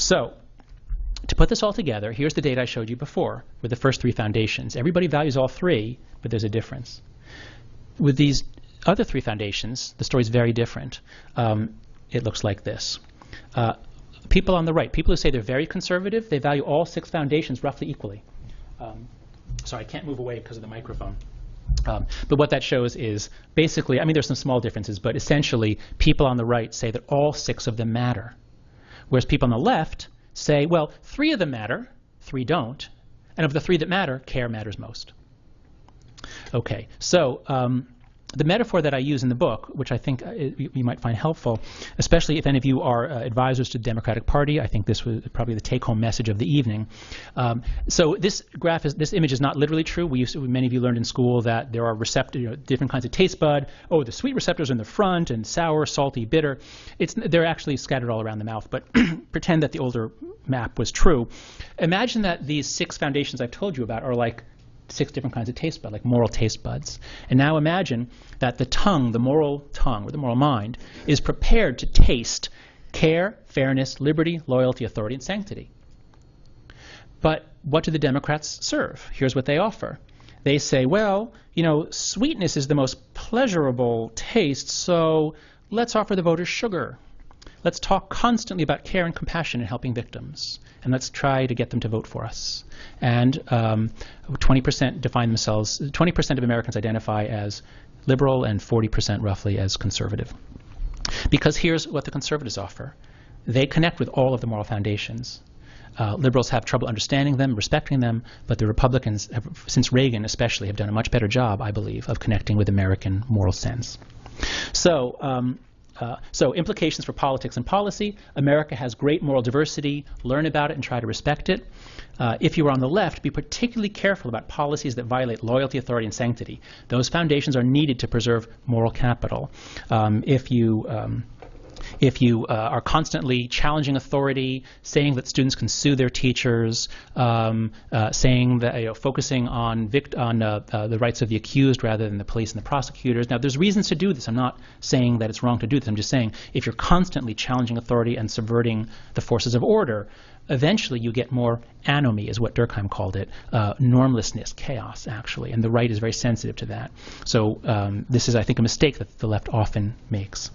So to put this all together, here's the data I showed you before with the first three foundations. Everybody values all three, but there's a difference. With these other three foundations, the story is very different. It looks like this. People on the right, people who say they're very conservative, they value all six foundations roughly equally. Sorry, I can't move away because of the microphone. But what that shows is basically, I mean, there's some small differences, but essentially people on the right say that all six of them matter. Whereas people on the left say, well, three of them matter, three don't, and of the three that matter, care matters most. Okay, so the metaphor that I use in the book, which I think you might find helpful, especially if any of you are advisors to the Democratic Party, I think this was probably the take-home message of the evening. So this image is not literally true. Many of you learned in school that there are different kinds of taste bud. Oh, the sweet receptors are in the front, and sour, salty, bitter. They're actually scattered all around the mouth, but pretend that the older map was true. Imagine that these six foundations I've told you about are like six different kinds of taste buds, like moral taste buds. And now imagine that the tongue, the moral tongue, or the moral mind, is prepared to taste care, fairness, liberty, loyalty, authority, and sanctity. But what do the Democrats serve? Here's what they offer. They say, well, you know, sweetness is the most pleasurable taste, so let's offer the voters sugar. Let's talk constantly about care and compassion and helping victims. And let's try to get them to vote for us. And 20% define themselves, 20% of Americans identify as liberal and 40% roughly as conservative. Because here's what the conservatives offer. They connect with all of the moral foundations. Liberals have trouble understanding them, respecting them, but the Republicans, since Reagan especially, have done a much better job, I believe, of connecting with American moral sense. So implications for politics and policy. America has great moral diversity. Learn about it and try to respect it. If you are on the left, be particularly careful about policies that violate loyalty, authority, and sanctity. Those foundations are needed to preserve moral capital. If you are constantly challenging authority, saying that students can sue their teachers, saying that focusing on the rights of the accused rather than the police and the prosecutors. Now, there's reasons to do this. I'm not saying that it's wrong to do this. I'm just saying if you're constantly challenging authority and subverting the forces of order, eventually you get more anomie, is what Durkheim called it, normlessness, chaos, actually. And the right is very sensitive to that. So this is, I think, a mistake that the left often makes.